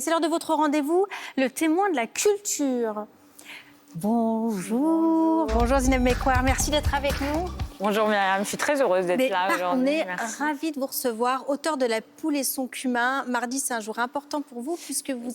C'est l'heure de votre rendez-vous, le témoin de la culture. Bonjour. Bonjour Zineb Mekouar, merci d'être avec nous. Bonjour Myriam, je suis très heureuse d'être là On aujourd'hui. est Merci. ravis de vous recevoir, auteur de La Poule et son cumin. Mardi, c'est un jour important pour vous puisque vous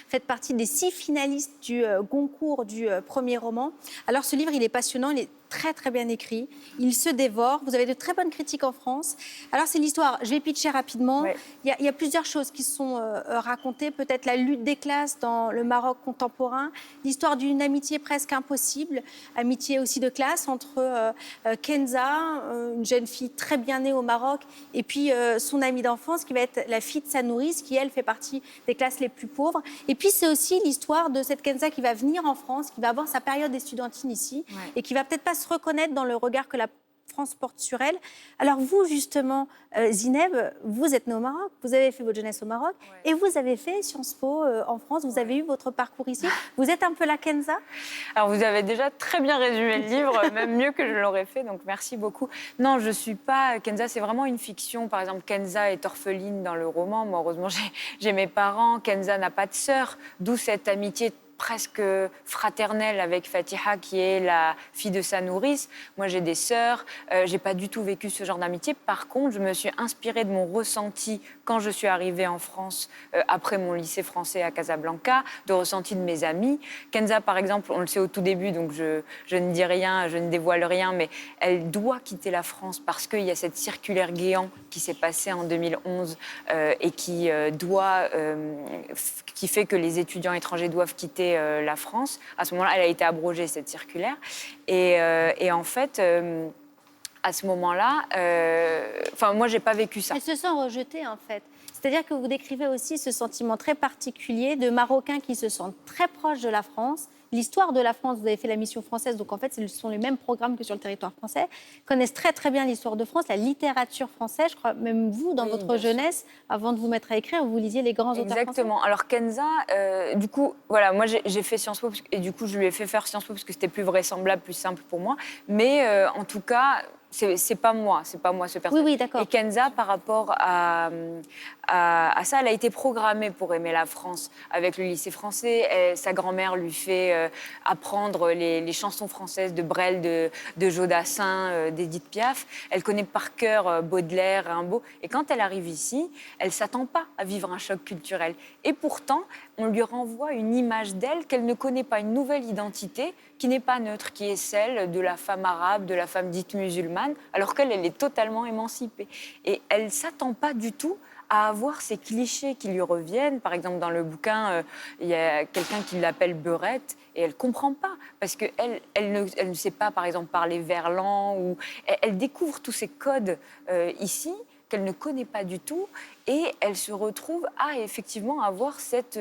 faites partie des 6 finalistes du concours du premier roman. Alors ce livre, il est passionnant, il est très très bien écrit, il se dévore, vous avez de très bonnes critiques en France. Alors c'est l'histoire, je vais pitcher rapidement, Ouais. il y a plusieurs choses qui sont racontées, peut-être la lutte des classes dans le Maroc contemporain, l'histoire d'une amitié presque impossible, amitié aussi de classe entre Kenza, une jeune fille très bien née au Maroc, et puis son amie d'enfance qui va être la fille de sa nourrice, qui elle fait partie des classes les plus pauvres. Et puis c'est aussi l'histoire de cette Kenza qui va venir en France, qui va avoir sa période estudiantine ici, et qui va peut-être pas se reconnaître dans le regard que la France porte sur elle. Alors vous, justement, Zineb, vous êtes née au Maroc, vous avez fait votre jeunesse au Maroc, et vous avez fait Sciences Po en France, vous avez eu votre parcours ici. Vous êtes un peu la Kenza? Alors vous avez déjà très bien résumé le livre, même mieux que je l'aurais fait, donc merci beaucoup. Non, je ne suis pas Kenza, c'est vraiment une fiction. Par exemple, Kenza est orpheline dans le roman. Moi, heureusement, j'ai mes parents. Kenza n'a pas de sœur, d'où cette amitié presque fraternelle avec Fatiha, qui est la fille de sa nourrice. Moi, j'ai des sœurs, j'ai pas du tout vécu ce genre d'amitié. Par contre, je me suis inspirée de mon ressenti quand je suis arrivée en France, après mon lycée français à Casablanca, de ressenti de mes amis. Kenza, par exemple, on le sait au tout début, donc je ne dis rien, je ne dévoile rien, mais elle doit quitter la France parce qu'il y a cette circulaire Guéant qui s'est passée en 2011 et qui qui fait que les étudiants étrangers doivent quitter la France. À ce moment-là, elle a été abrogée, cette circulaire. Et en fait, à ce moment-là, moi, j'ai pas vécu ça. Elles se sont rejetées, en fait. C'est-à-dire que vous décrivez aussi ce sentiment très particulier de Marocains qui se sentent très proches de la France. L'histoire de la France, vous avez fait la mission française, donc en fait, ce sont les mêmes programmes que sur le territoire français, connaissent très très bien l'histoire de France, la littérature française. Je crois même vous, dans votre jeunesse, avant de vous mettre à écrire, vous lisiez les grands auteurs français. Exactement. Alors Kenza, du coup, voilà, moi j'ai fait Sciences Po et du coup je lui ai fait faire Sciences Po parce que c'était plus vraisemblable, plus simple pour moi. Mais en tout cas, c'est pas moi ce personnage. Oui, d'accord. Et Kenza, par rapport à ça, elle a été programmée pour aimer la France avec le lycée français. Sa grand-mère lui fait apprendre les chansons françaises de Brel, de Jodassin, d'Édith Piaf. Elle connaît par cœur Baudelaire, Rimbaud. Et quand elle arrive ici, elle s'attend pas à vivre un choc culturel. Et pourtant, on lui renvoie une image d'elle qu'elle ne connaît pas, une nouvelle identité qui n'est pas neutre, qui est celle de la femme arabe, de la femme dite musulmane, alors qu'elle est totalement émancipée. Et elle ne s'attend pas du tout à avoir ces clichés qui lui reviennent. Par exemple, dans le bouquin, il y a quelqu'un qui l'appelle Beurette, et elle ne comprend pas, parce qu'elle ne sait pas, par exemple, parler verlan, ou elle découvre tous ces codes ici, qu'elle ne connaît pas du tout, et elle se retrouve à effectivement avoir cette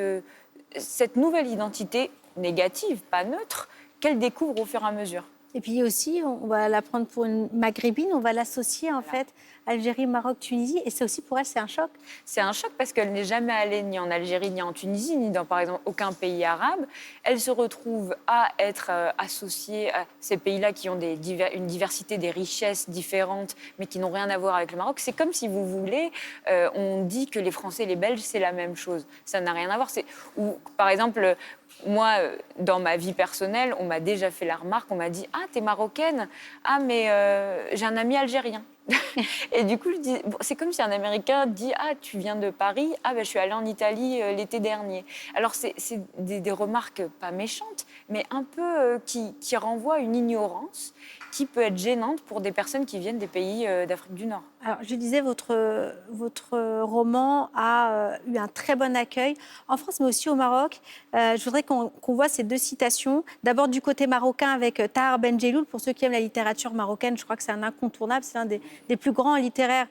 nouvelle identité négative, pas neutre, qu'elle découvre au fur et à mesure. Et puis aussi, on va la prendre pour une maghrébine, on va l'associer en fait Algérie, Maroc, Tunisie, et c'est aussi pour elle, c'est un choc. C'est un choc parce qu'elle n'est jamais allée ni en Algérie, ni en Tunisie, ni dans, par exemple, aucun pays arabe. Elle se retrouve à être associée à ces pays-là qui ont une diversité des richesses différentes, mais qui n'ont rien à voir avec le Maroc. C'est comme si, vous voulez, on dit que les Français et les Belges, c'est la même chose. Ça n'a rien à voir. Ou, par exemple, moi, dans ma vie personnelle, on m'a déjà fait la remarque, on m'a dit « Ah, t'es marocaine ? Ah, mais j'ai un ami algérien. » Et du coup, je dis, c'est comme si un Américain dit « Ah, tu viens de Paris ? Ah, ben, je suis allée en Italie l'été dernier. » Alors, c'est des remarques pas méchantes, mais un peu qui renvoient à une ignorance qui peut être gênante pour des personnes qui viennent des pays d'Afrique du Nord. Alors, je disais, votre roman a eu un très bon accueil en France, mais aussi au Maroc. Je voudrais qu'on voit ces 2 citations. D'abord, du côté marocain, avec Tahar Ben Jelloul. Pour ceux qui aiment la littérature marocaine, je crois que c'est un incontournable. C'est l'un des plus grands littéraires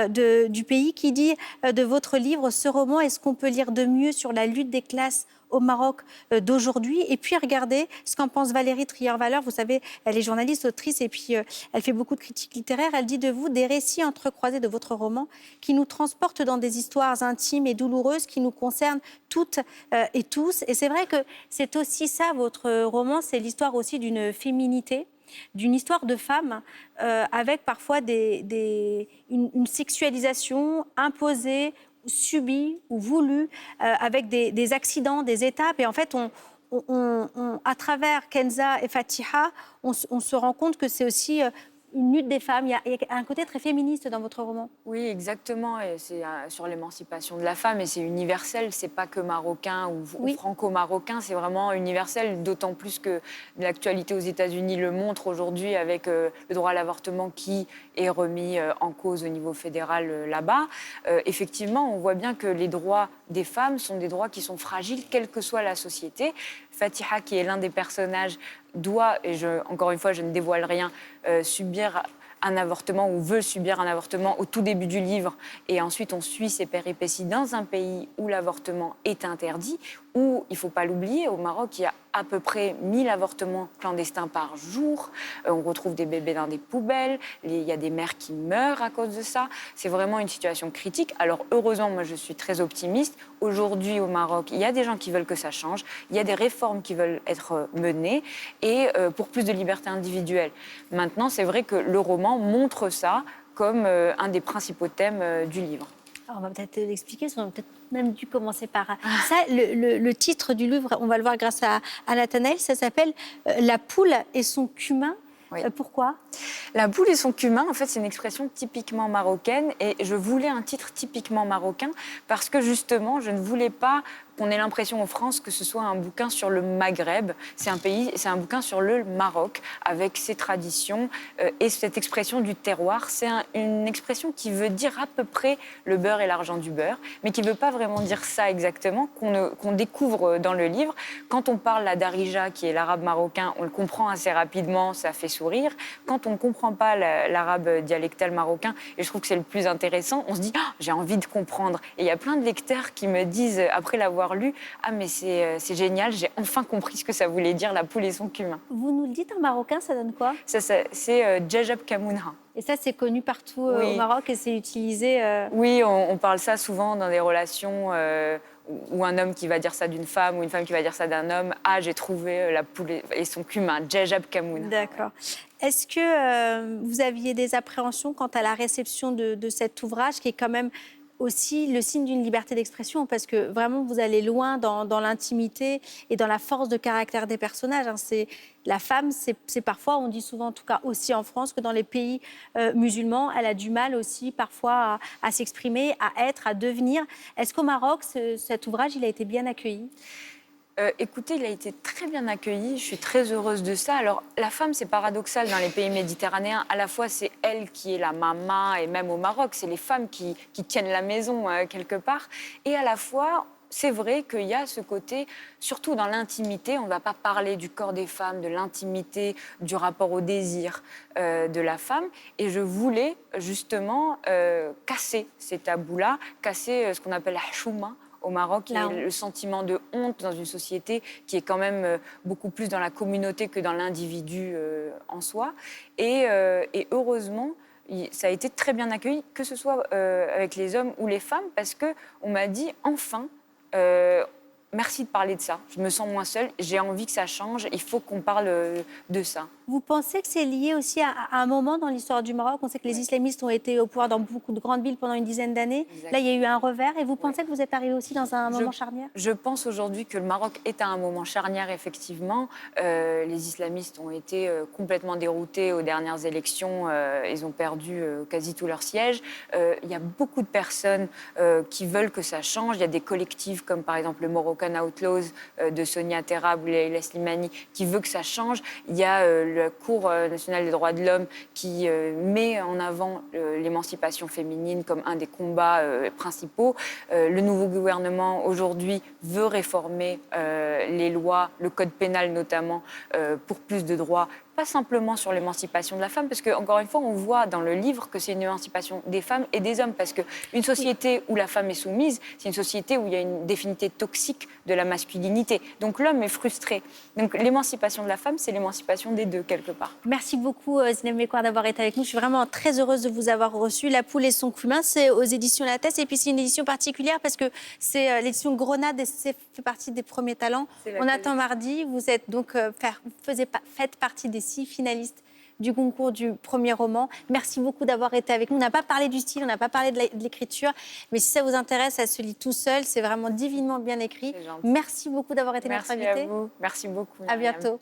du pays, qui dit de votre livre, ce roman, est-ce qu'on peut lire de mieux sur la lutte des classes au Maroc d'aujourd'hui? Et puis regardez ce qu'en pense Valérie Trierweiler. Vous savez, elle est journaliste, autrice, et puis elle fait beaucoup de critiques littéraires. Elle dit de vous des récits entrecroisés de votre roman qui nous transportent dans des histoires intimes et douloureuses qui nous concernent toutes et tous. Et c'est vrai que c'est aussi ça, votre roman, c'est l'histoire aussi d'une féminité, d'une histoire de femme avec parfois une sexualisation imposée subi ou voulu, avec des accidents, des étapes. Et en fait, à travers Kenza et Fatiha, on se rend compte que c'est aussi une lutte des femmes. Il y a un côté très féministe dans votre roman. Oui, exactement. Et c'est sur l'émancipation de la femme, et c'est universel. C'est pas que marocain ou franco-marocain, c'est vraiment universel. D'autant plus que l'actualité aux États-Unis le montre aujourd'hui avec le droit à l'avortement qui est remis en cause au niveau fédéral là-bas. Effectivement, on voit bien que les droits des femmes sont des droits qui sont fragiles, quelle que soit la société. Fatiha, qui est l'un des personnages, doit, et encore une fois, je ne dévoile rien, subir un avortement ou veut subir un avortement au tout début du livre. Et ensuite, on suit ses péripéties dans un pays où l'avortement est interdit, où, il ne faut pas l'oublier, au Maroc, il y a à peu près 1000 avortements clandestins par jour. On retrouve des bébés dans des poubelles. Il y a des mères qui meurent à cause de ça. C'est vraiment une situation critique. Alors, heureusement, moi, je suis très optimiste. Aujourd'hui, au Maroc, il y a des gens qui veulent que ça change. Il y a des réformes qui veulent être menées et pour plus de liberté individuelle. Maintenant, c'est vrai que le roman montre ça comme un des principaux thèmes du livre. Alors, on va peut-être l'expliquer, on a peut-être même dû commencer par ça. Le titre du livre, on va le voir grâce à Nathanaël, ça s'appelle « La poule et son cumin ». Oui. Pourquoi ? La poule et son cumin, en fait, c'est une expression typiquement marocaine, et je voulais un titre typiquement marocain parce que justement, je ne voulais pas qu'on ait l'impression en France que ce soit un bouquin sur le Maghreb. C'est un bouquin sur le Maroc, avec ses traditions et cette expression du terroir. C'est une expression qui veut dire à peu près le beurre et l'argent du beurre, mais qui ne veut pas vraiment dire ça exactement, qu'on découvre dans le livre. Quand on parle la darija, qui est l'arabe marocain, on le comprend assez rapidement, ça fait sourire. Quand on ne comprend pas l'arabe dialectal marocain, et je trouve que c'est le plus intéressant, on se dit oh, j'ai envie de comprendre. Et il y a plein de lecteurs qui me disent, après l'avoir lu, ah mais c'est génial, j'ai enfin compris ce que ça voulait dire la poule et son cumin. Vous nous le dites en marocain, ça donne quoi ? C'est Djajab Kamounha. Et ça, c'est connu partout au Maroc et c'est utilisé... Oui, on parle ça souvent dans des relations où un homme qui va dire ça d'une femme ou une femme qui va dire ça d'un homme. Ah, j'ai trouvé la poule et son cumin, Djajab Kamounha. D'accord. Est-ce que vous aviez des appréhensions quant à la réception de cet ouvrage qui est quand même aussi le signe d'une liberté d'expression, parce que vraiment vous allez loin dans l'intimité et dans la force de caractère des personnages. La femme, c'est parfois, on dit souvent en tout cas aussi en France, que dans les pays musulmans, elle a du mal aussi parfois à s'exprimer, à être, à devenir. Est-ce qu'au Maroc, cet ouvrage, il a été bien accueilli ? Écoutez, il a été très bien accueilli. Je suis très heureuse de ça. Alors, la femme, c'est paradoxal dans les pays méditerranéens. À la fois, c'est elle qui est la maman, et même au Maroc, c'est les femmes qui tiennent la maison quelque part. Et à la fois, c'est vrai qu'il y a ce côté, surtout dans l'intimité, on ne va pas parler du corps des femmes, de l'intimité, du rapport au désir de la femme. Et je voulais justement casser ces tabous-là, casser ce qu'on appelle la chouma au Maroc, qui est le sentiment de honte dans une société qui est quand même beaucoup plus dans la communauté que dans l'individu en soi. Et heureusement, ça a été très bien accueilli, que ce soit avec les hommes ou les femmes, parce qu'on m'a dit, enfin, merci de parler de ça. Je me sens moins seule, j'ai envie que ça change, il faut qu'on parle de ça. Vous pensez que c'est lié aussi à un moment dans l'histoire du Maroc ? On sait que les islamistes ont été au pouvoir dans beaucoup de grandes villes pendant une dizaine d'années. Exactement. Là, il y a eu un revers. Et vous pensez que vous êtes arrivé aussi dans un moment charnière ? Je pense aujourd'hui que le Maroc est à un moment charnière, effectivement. Les islamistes ont été complètement déroutés aux dernières élections. Ils ont perdu quasi tous leurs sièges. Il y a beaucoup de personnes qui veulent que ça change. Il y a des collectifs comme par exemple le Moroccan Outlaws de Sonia Terrab ou Leila Slimani qui veut que ça change. Il y a la Cour nationale des droits de l'homme qui met en avant l'émancipation féminine comme un des combats principaux. Le nouveau gouvernement, aujourd'hui, veut réformer les lois, le code pénal notamment, pour plus de droits. Pas simplement sur l'émancipation de la femme, parce qu'encore une fois, on voit dans le livre que c'est une émancipation des femmes et des hommes, parce qu'une société où la femme est soumise, c'est une société où il y a une définité toxique de la masculinité. Donc l'homme est frustré. Donc l'émancipation de la femme, c'est l'émancipation des deux, quelque part. Merci beaucoup, Zineb Mekouar, d'avoir été avec nous. Je suis vraiment très heureuse de vous avoir reçu. La poule et son cumin, c'est aux éditions Lattès. Et puis c'est une édition particulière, parce que c'est l'édition Grenade, et c'est fait partie des premiers talents. On attend mardi. Vous êtes donc, faites partie des 6 finalistes du concours du premier roman. Merci beaucoup d'avoir été avec nous. On n'a pas parlé du style, on n'a pas parlé de l'écriture, mais si ça vous intéresse, ça se lit tout seul. C'est vraiment divinement bien écrit. C'est gentil. Merci beaucoup d'avoir été notre Merci invité. à vous. Merci beaucoup. À Myriam. bientôt.